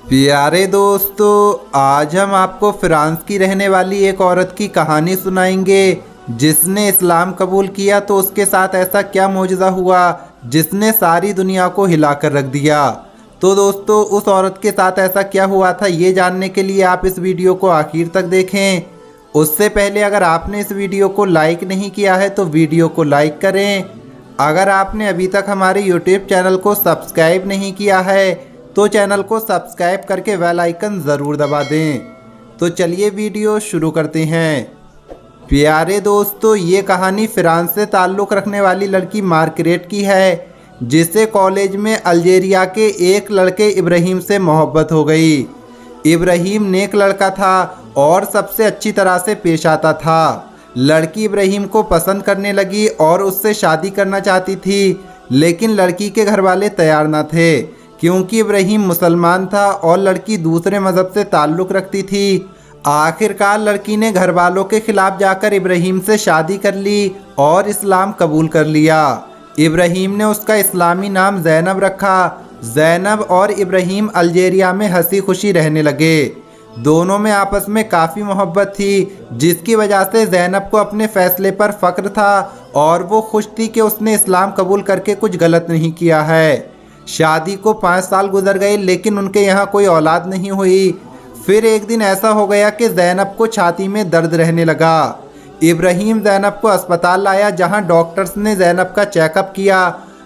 प्यारे दोस्तों, आज हम आपको फ्रांस की रहने वाली एक औरत की कहानी सुनाएंगे जिसने इस्लाम कबूल किया तो उसके साथ ऐसा क्या मौजज़ा हुआ जिसने सारी दुनिया को हिलाकर रख दिया। तो दोस्तों, उस औरत के साथ ऐसा क्या हुआ था ये जानने के लिए आप इस वीडियो को आखिर तक देखें। उससे पहले अगर आपने इस वीडियो को लाइक नहीं किया है तो वीडियो को लाइक करें। अगर आपने अभी तक हमारे यूट्यूब चैनल को सब्सक्राइब नहीं किया है तो चैनल को सब्सक्राइब करके बेल आइकन ज़रूर दबा दें। तो चलिए वीडियो शुरू करते हैं। प्यारे दोस्तों, ये कहानी फ्रांस से ताल्लुक़ रखने वाली लड़की मार्गरेट की है जिसे कॉलेज में अल्जीरिया के एक लड़के इब्राहिम से मोहब्बत हो गई। इब्राहिम नेक लड़का था और सबसे अच्छी तरह से पेश आता था। लड़की इब्राहिम को पसंद करने लगी और उससे शादी करना चाहती थी, लेकिन लड़की के घर वाले तैयार न थे क्योंकि इब्राहिम मुसलमान था और लड़की दूसरे मज़हब से ताल्लुक़ रखती थी। आखिरकार लड़की ने घर वालों के खिलाफ जाकर इब्राहिम से शादी कर ली और इस्लाम कबूल कर लिया। इब्राहिम ने उसका इस्लामी नाम ज़ैनब रखा। ज़ैनब और इब्राहिम अल्जीरिया में हंसी खुशी रहने लगे। दोनों में आपस में काफ़ी मोहब्बत थी, जिसकी वजह से ज़ैनब को अपने फ़ैसले पर फ़ख्र था और वो खुश थी कि उसने इस्लाम कबूल करके कुछ गलत नहीं किया है। शादी को 5 साल गुजर गए लेकिन उनके यहाँ कोई औलाद नहीं हुई। फिर एक दिन ऐसा हो गया कि ज़ैनब को छाती में दर्द रहने लगा। इब्राहिम ज़ैनब को अस्पताल लाया जहाँ डॉक्टर्स ने ज़ैनब का चेकअप किया।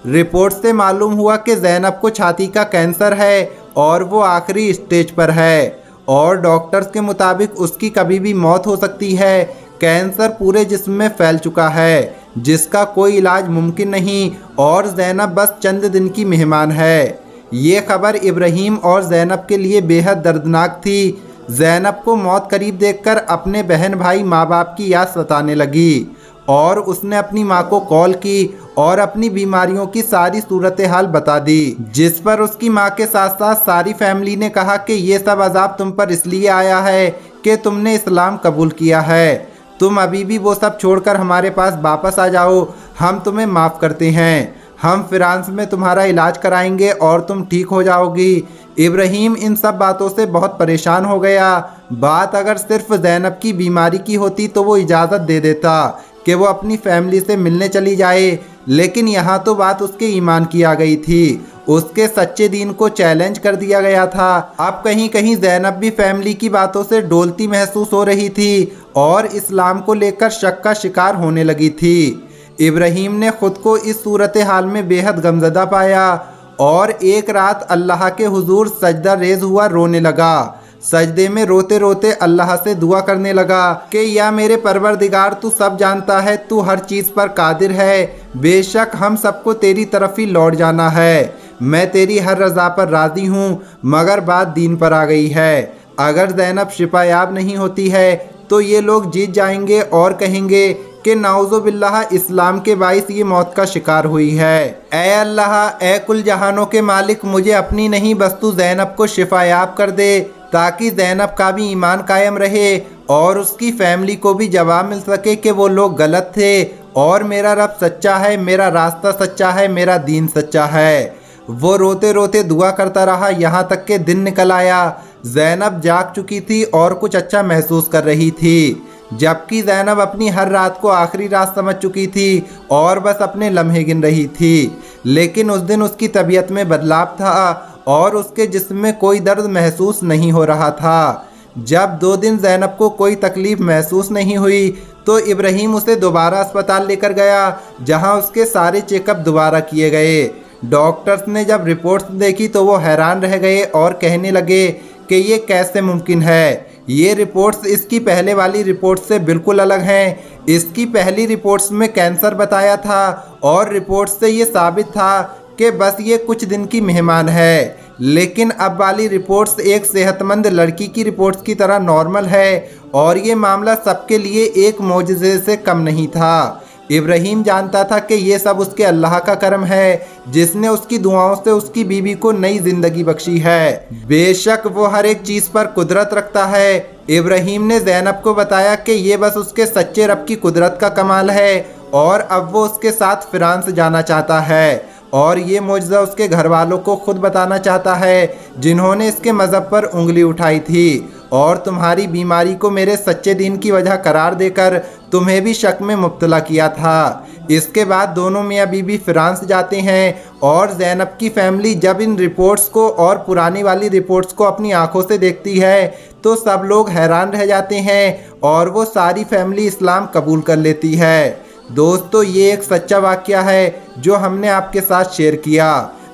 रिपोर्ट से मालूम हुआ कि ज़ैनब को छाती का कैंसर है और वो आखिरी स्टेज पर है और डॉक्टर्स के मुताबिक उसकी कभी भी मौत हो सकती है। कैंसर पूरे जिस्म में फैल चुका है जिसका कोई इलाज मुमकिन नहीं और ज़ैनब बस चंद दिन की मेहमान है। ये खबर इब्राहिम और ज़ैनब के लिए बेहद दर्दनाक थी। ज़ैनब को मौत करीब देखकर अपने बहन भाई माँ बाप की याद सताने लगी और उसने अपनी माँ को कॉल की और अपनी बीमारियों की सारी सूरत हाल बता दी, जिस पर उसकी माँ के साथ साथ सारी फैमिली ने कहा कि ये सब अजाब तुम पर इसलिए आया है कि तुमने इस्लाम कबूल किया है। तुम अभी भी वो सब छोड़कर हमारे पास वापस आ जाओ, हम तुम्हें माफ़ करते हैं। हम फ्रांस में तुम्हारा इलाज कराएंगे और तुम ठीक हो जाओगी। इब्राहिम इन सब बातों से बहुत परेशान हो गया। बात अगर सिर्फ ज़ैनब की बीमारी की होती तो वो इजाज़त दे देता कि वो अपनी फैमिली से मिलने चली जाए, लेकिन यहाँ तो बात उसके ईमान की आ गई थी। उसके सच्चे दीन को चैलेंज कर दिया गया था। अब कहीं कहीं ज़ैनब भी फैमिली की बातों से डोलती महसूस हो रही थी और इस्लाम को लेकर शक का शिकार होने लगी थी। इब्राहिम ने खुद को इस सूरत हाल में बेहद गमज़दा पाया और एक रात अल्लाह के हुजूर सजदा रेज़ हुआ रोने लगा। सजदे में रोते रोते अल्लाह से दुआ करने लगा कि या मेरे परवरदिगार, तू सब जानता है, तू हर चीज़ पर कादिर है। बेशक हम सबको तेरी तरफ ही लौट जाना है। मैं तेरी हर रज़ा पर राज़ी हूँ, मगर बात दीन पर आ गई है। अगर ज़ैनब शिफायाब नहीं होती है तो ये लोग जीत जाएंगे और कहेंगे कि नाउज़ु बिल्लाह, इस्लाम के बाइस ये मौत का शिकार हुई है। ए अल्लाह, ए कुल जहानों के मालिक, मुझे अपनी नहीं बस तू ज़ैनब को शिफायाब कर दे ताकि ज़ैनब का भी ईमान कायम रहे और उसकी फैमिली को भी जवाब मिल सके कि वो लोग गलत थे और मेरा रब सच्चा है, मेरा रास्ता सच्चा है, मेरा दीन सच्चा है। वो रोते रोते दुआ करता रहा यहाँ तक कि दिन निकल आया। ज़ैनब जाग चुकी थी और कुछ अच्छा महसूस कर रही थी, जबकि ज़ैनब अपनी हर रात को आखिरी रात समझ चुकी थी और बस अपने लम्हे गिन रही थी। लेकिन उस दिन उसकी तबीयत में बदलाव था और उसके जिस्म में कोई दर्द महसूस नहीं हो रहा था। जब 2 दिन ज़ैनब को कोई तकलीफ़ महसूस नहीं हुई तो इब्राहिम उसे दोबारा अस्पताल लेकर गया जहां उसके सारे चेकअप दोबारा किए गए। डॉक्टर्स ने जब रिपोर्ट्स देखी तो वो हैरान रह गए और कहने लगे कि ये कैसे मुमकिन है। ये रिपोर्ट्स इसकी पहले वाली रिपोर्ट से बिल्कुल अलग हैं। इसकी पहली रिपोर्ट्स में कैंसर बताया था और रिपोर्ट से ये साबित था कि बस ये कुछ दिन की मेहमान है, लेकिन अब वाली रिपोर्ट्स एक सेहतमंद लड़की की रिपोर्ट्स की तरह नॉर्मल है और ये मामला सबके लिए एक मौजज़े से कम नहीं था। इब्राहिम जानता था कि ये सब उसके अल्लाह का करम है जिसने उसकी दुआओं से उसकी बीवी को नई ज़िंदगी बख्शी है। बेशक वो हर एक चीज़ पर कुदरत रखता है। इब्राहिम ने ज़ैनब को बताया कि ये बस उसके सच्चे रब की कुदरत का कमाल है और अब वो उसके साथ फ्रांस जाना चाहता है और ये मौजज़ा उसके घर वालों को खुद बताना चाहता है जिन्होंने इसके मज़हब पर उंगली उठाई थी और तुम्हारी बीमारी को मेरे सच्चे दीन की वजह करार देकर तुम्हें भी शक में मुब्तला किया था। इसके बाद दोनों मियाँ बीवी फ्रांस जाते हैं और ज़ैनब की फैमिली जब इन रिपोर्ट्स को और पुरानी वाली रिपोर्ट्स को अपनी आंखों से देखती है तो सब लोग हैरान रह जाते हैं और वो सारी फैमिली इस्लाम कबूल कर लेती है। दोस्तों, ये एक सच्चा वाक़या है जो हमने आपके साथ शेयर किया।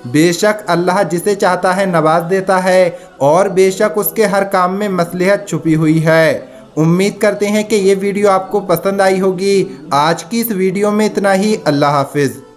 बेशक अल्लाह जिसे चाहता है नवाज देता है और बेशक उसके हर काम में मसलहत छुपी हुई है। उम्मीद करते हैं कि ये वीडियो आपको पसंद आई होगी। आज की इस वीडियो में इतना ही। अल्लाह हाफिज़।